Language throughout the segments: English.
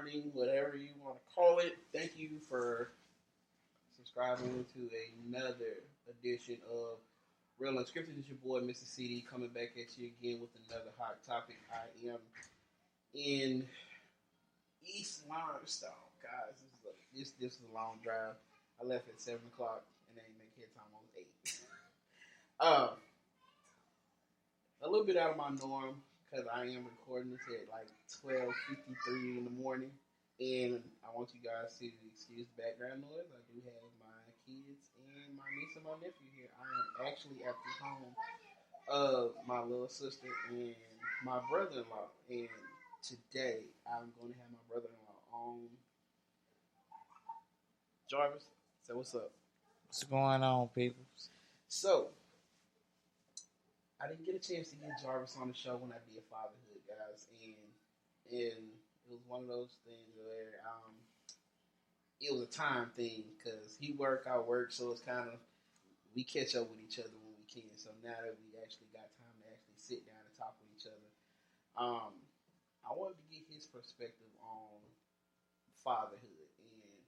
morning, whatever you want to call it. Thank you for subscribing to another edition of Real Unscripted. It's your boy, Mr. CD, coming back at you again with another hot topic. I am in East Limestone, guys. This is a long drive. I left at 7 o'clock and then make head time on 8. A little bit out of my norm because I am recording this at like 12:53 in the morning, and I want you guys to excuse the background noise. I do have my kids and my niece and my nephew here. I am actually at the home of my little sister and my brother-in-law, and today I'm going to have my brother-in-law on. Jarvis, so what's up? What's going on, people? So, I didn't get a chance to get Jarvis on the show when I did Fatherhood, guys, and it was one of those things where it was a time thing because he work, I work, so it's kind of we catch up with each other when we can. So now that we actually got time to actually sit down and talk with each other, I wanted to get his perspective on fatherhood and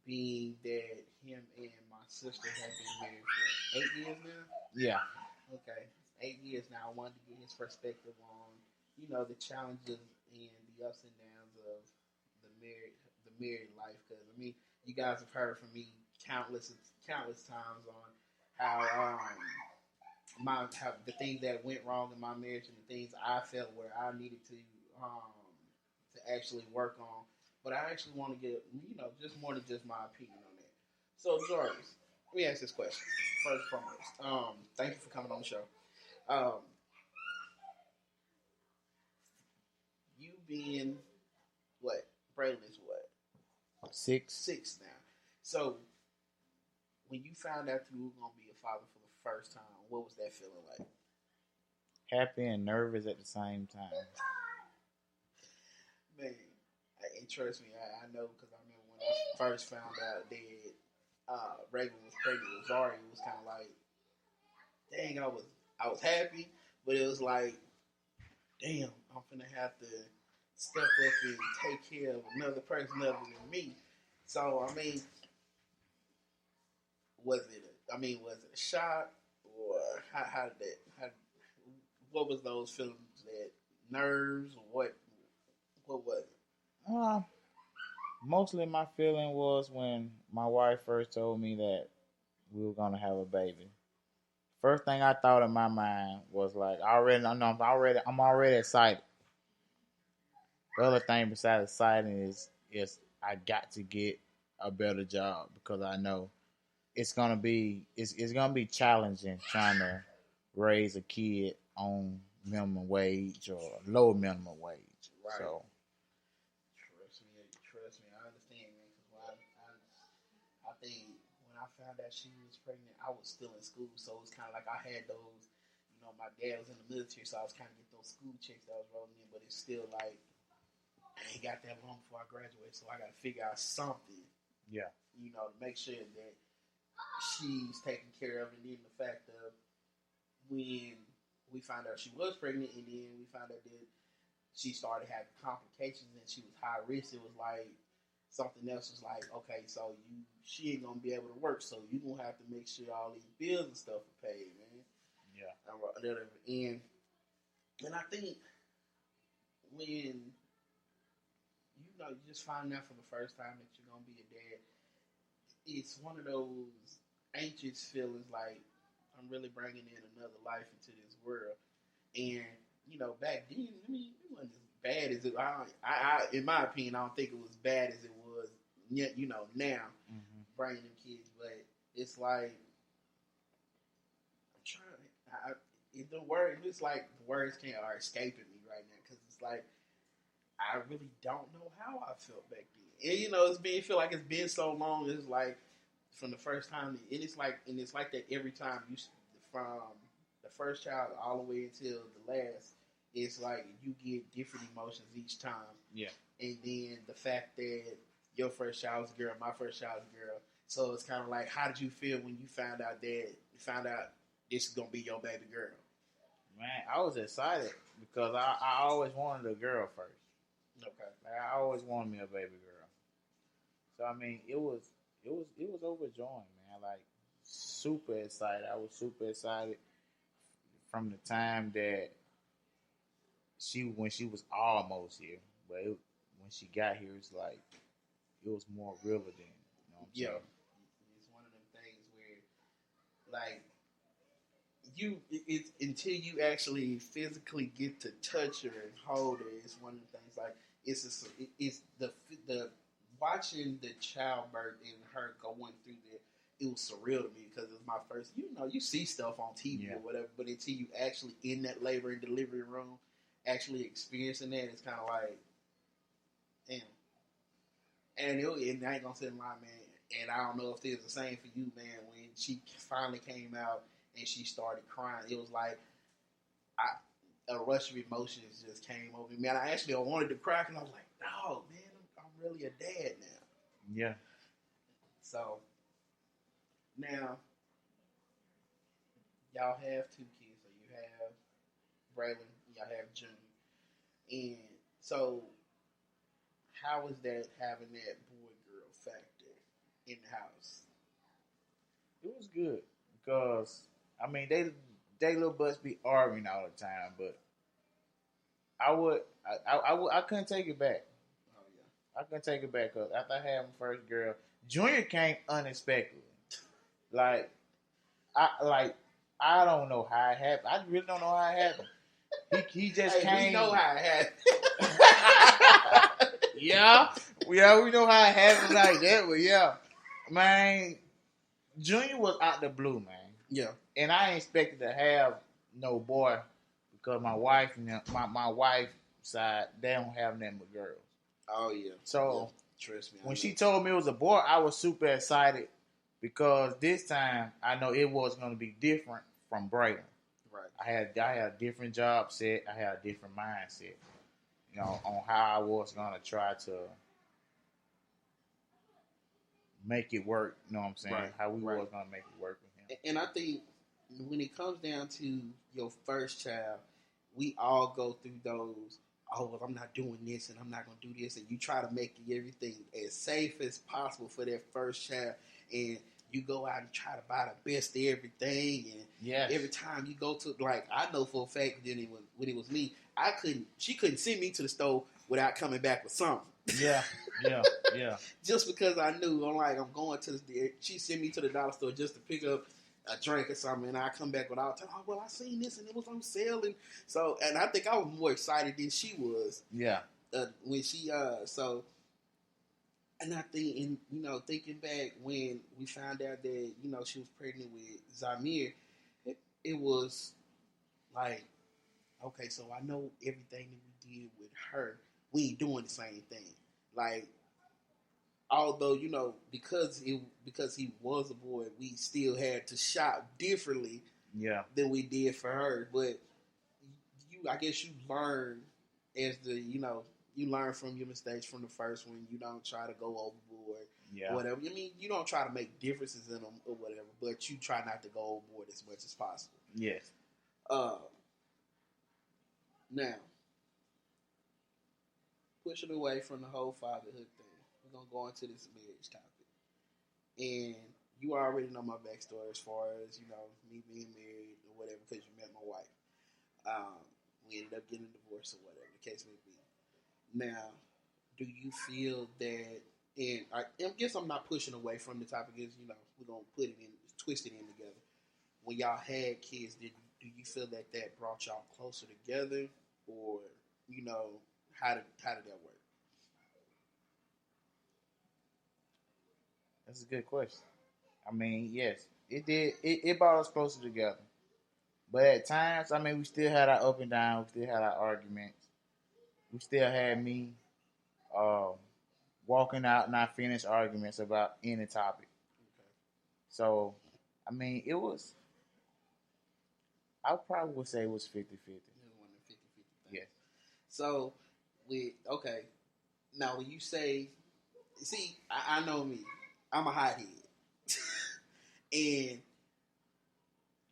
being that him and my sister have been married for 8 years now. Yeah. Okay, 8 years now. I wanted to get his perspective on, the challenges and the ups and downs of the married life. Because you guys have heard from me countless times on how how the things that went wrong in my marriage and the things I felt where I needed to actually work on. But I actually want to get just more than just my opinion on that. So Jarvis, let me ask this question. First and foremost, thank you for coming on the show. You being what? Braylon is what? 6. 6 now. So, when you found out you were going to be a father for the first time, what was that feeling like? Happy and nervous at the same time. Man, and trust me, I know because I remember when I first found out that Raven was pregnant with Zari, it was kind of like, dang, I was happy, but it was like, damn, I'm finna have to step up and take care of another person other than me. So was it a shock, or how did that? What was those feelings? That nerves, or what was it? Mostly my feeling was when my wife first told me that we were gonna have a baby. First thing I thought in my mind was like, I'm already excited. The other thing besides exciting is I got to get a better job because I know it's gonna be challenging trying to raise a kid on minimum wage or low minimum wage. Right. So. Trust me, I understand, man. Because I think when I found out she was pregnant, I was still in school, so it was kind of like I had those. My dad was in the military, so I was kind of getting those school checks that I was rolling in, but it's still like I ain't got that long before I graduate, so I got to figure out something. Yeah. To make sure that she's taken care of, and then the fact of when we found out she was pregnant, and then we found out that she started having complications and she was high risk. It was like something else was like, okay, so she ain't gonna be able to work, so you gonna have to make sure all these bills and stuff are paid, man. Yeah. And I think when you just find out for the first time that you're gonna be a dad, it's one of those anxious feelings like I'm really bringing in another life into this world. And back then, it wasn't as bad as it. In my opinion, I don't think it was bad as it was. Now bringing them kids, but it's like I'm trying. The word, it's like the words are escaping me right now because it's like I really don't know how I felt back then. And feel like it's been so long. It's like from the first time, and it's like that every time from the first child all the way until the last. It's like you get different emotions each time. Yeah. And then the fact that your first child was a girl, my first child was a girl. So it's kind of like, how did you feel when you found out this is gonna be your baby girl? Man, I was excited because I always wanted a girl first. Okay. Like, I always wanted me a baby girl. So I mean, it was overjoying, man. Like super excited. I was super excited from the time that when she was almost here, but when she got here, it's like it was more realer than you know what I'm Yeah. saying. It's one of them things where, like, it's until you actually physically get to touch her and hold her. It's one of the things like it's the watching the childbirth and her going through that. It was surreal to me because it was my first. You see stuff on TV or whatever, but until you actually in that labor and delivery room, actually experiencing that, it's kind of like, damn. And I ain't gonna sit in line, man. And I don't know if it was the same for you, man. When she finally came out and she started crying, it was like a rush of emotions just came over me. Man, I wanted to cry, and I was like, "Dog, man, I'm really a dad now." Yeah. So now y'all have two kids. So you have Braylon, y'all have June, and so how is that having that boy girl factor in the house? It was good because I mean they little butts be arguing all the time, but I couldn't take it back. Oh yeah. I couldn't take it back because after I had my first girl, Junior came unexpectedly. Like I don't know how it happened. I really don't know how it happened. He just came. We know how it happened. Yeah, we know how it happened like that, but yeah, man, Junior was out the blue, man. Yeah, and I ain't expected to have no boy because my wife and my wife side they don't have nothing but girls. Oh yeah. So yeah. Trust me. When she told me it was a boy, I was super excited because this time I know it was going to be different from Braden. Right. I had a different job set. I had a different mindset, on how I was going to try to make it work. You know what I'm saying? Right. How we Right. was going to make it work with him. And I think when it comes down to your first child, we all go through those. Oh, well, I'm not doing this, and I'm not going to do this, and you try to make everything as safe as possible for that first child, and you go out and try to buy the best of everything, and every time you go to, like, I know for a fact that when it was me, she couldn't send me to the store without coming back with something. Yeah. Just because I knew, I'm going to she sent me to the dollar store just to pick up a drink or something, and I come back with all the time, oh, well, I seen this, and it was on sale, and I think I was more excited than she was. Yeah. When she, and I think, thinking back when we found out that, she was pregnant with Zamir, it was like, okay, so I know everything that we did with her, we ain't doing the same thing. Like, although, because he was a boy, we still had to shop differently than we did for her. But I guess you learn you learn from your mistakes from the first one. You don't try to go overboard. Yeah. Whatever. I mean, you don't try to make differences in them or whatever, but you try not to go overboard as much as possible. Yes. Now, pushing away from the whole fatherhood thing, we're gonna go into this marriage topic, and you already know my backstory as far as me being married or whatever because you met my wife. We ended up getting divorced or whatever the case may be. Now, do you feel that? And I guess I'm not pushing away from the topic. Is we're gonna put it in, twist it in together. When y'all had kids, do you feel that brought y'all closer together, or how did that work? That's a good question. I mean, yes, it did. It brought us closer together. But at times, I mean, we still had our up and down. We still had our arguments. We still had me walking out not finished arguments about any topic. Okay. So, I mean, I probably would say it was 50-50. It was one of the 50-50 things. Yes. So, okay. Now, when you say, see, I know me. I'm a hothead. And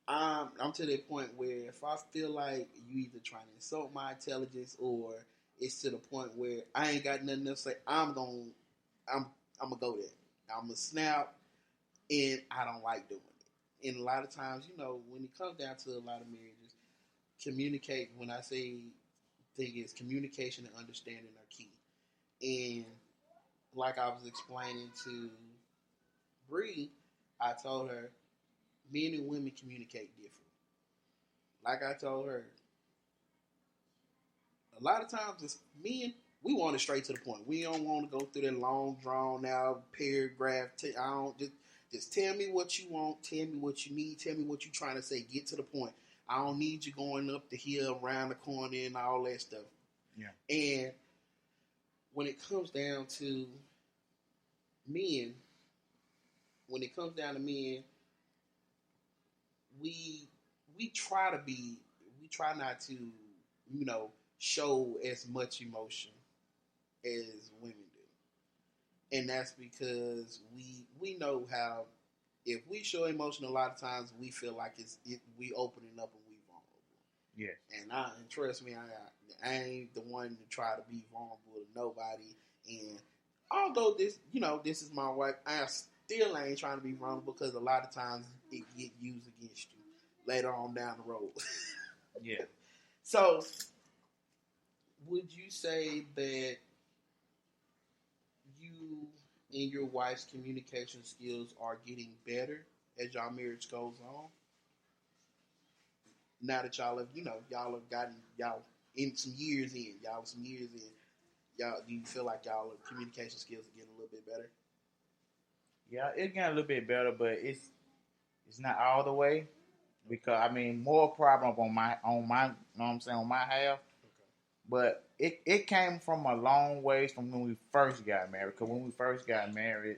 I'm to that point where if I feel like you either trying to insult my intelligence or it's to the point where I ain't got nothing else to say. I'm gonna go there. I'm gonna snap, and I don't like doing it. And a lot of times, when it comes down to a lot of marriages, communicate. When I say thing is communication and understanding are key. And like I was explaining to Bree, I told her men and women communicate different. Like I told her, a lot of times it's men, we want it straight to the point. We don't want to go through that long drawn out paragraph. I don't just tell me what you want, tell me what you need, tell me what you're trying to say. Get to the point. I don't need you going up the hill, around the corner, and all that stuff. Yeah. And when it comes down to men, we try not to, show as much emotion as women do. And that's because we know how, if we show emotion, a lot of times we feel like we opening up and we vulnerable. Yes. And trust me, I ain't the one to try to be vulnerable to nobody. And although this is my wife, I still ain't trying to be vulnerable because a lot of times it get used against you later on down the road. Yeah. So, would you say that you and your wife's communication skills are getting better as y'all marriage goes on? Now that y'all have gotten y'all some years in, y'all, do you feel like y'all communication skills are getting a little bit better? Yeah, it's getting a little bit better, but it's not all the way because more problem on my you know what I'm saying, on my half. Okay. But it came from a long ways from when we first got married. Because when we first got married,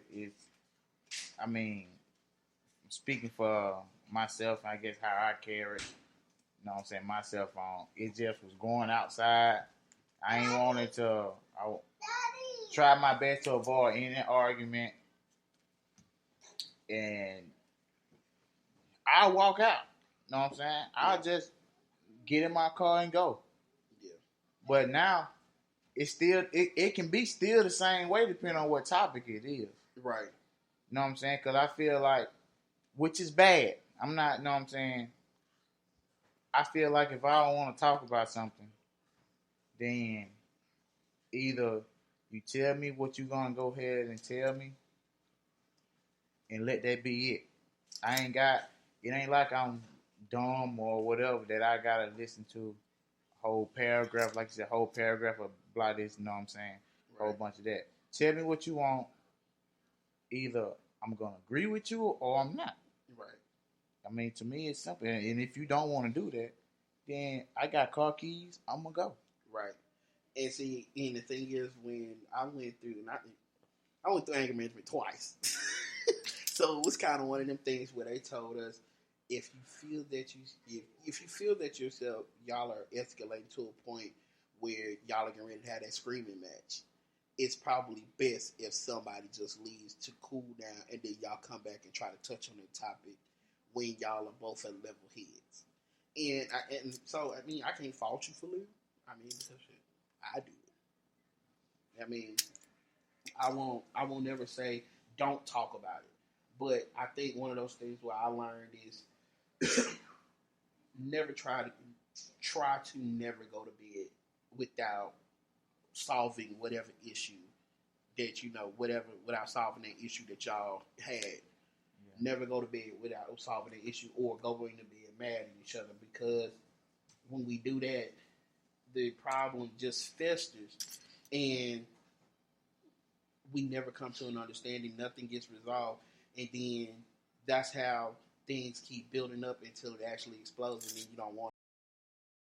speaking for myself, I guess how I carried, you know what I'm saying, my cell phone, it just was going outside. I ain't wanted to, I tried my best to avoid any argument. And I'll walk out. You know what I'm saying? I'll just get in my car and go. Yeah. But now, it's still, it can be still the same way depending on what topic it is. Right. You know what I'm saying? Because I feel like, which is bad. I'm not, you know what I'm saying? I feel like if I don't want to talk about something, then either you tell me what you're going to go ahead and tell me and let that be it. It ain't like I'm dumb or whatever that I got to listen to a whole paragraph, like you said, whole paragraph of blah this, you know what I'm saying? A whole bunch of that. Tell me what you want. Either I'm going to agree with you or I'm not. Right. To me, it's simple. And if you don't want to do that, then I got car keys. I'm going to go. Right. And see, and the thing is, when I went through, I went through anger management twice. So it was kind of one of them things where they told us, if you feel that y'all are escalating to a point where y'all are getting ready to have that screaming match, it's probably best if somebody just leaves to cool down and then y'all come back and try to touch on the topic when y'all are both at level heads. And so I can't fault you for leaving. Because I do it. I won't never say don't talk about it. But I think one of those things where I learned is never try to never go to bed without solving whatever issue that without solving that issue that y'all had. Yeah. Never go to bed without solving that issue or going to bed mad at each other, because when we do that, the problem just festers and we never come to an understanding. Nothing gets resolved, and then that's how things keep building up until it actually explodes, and then you don't want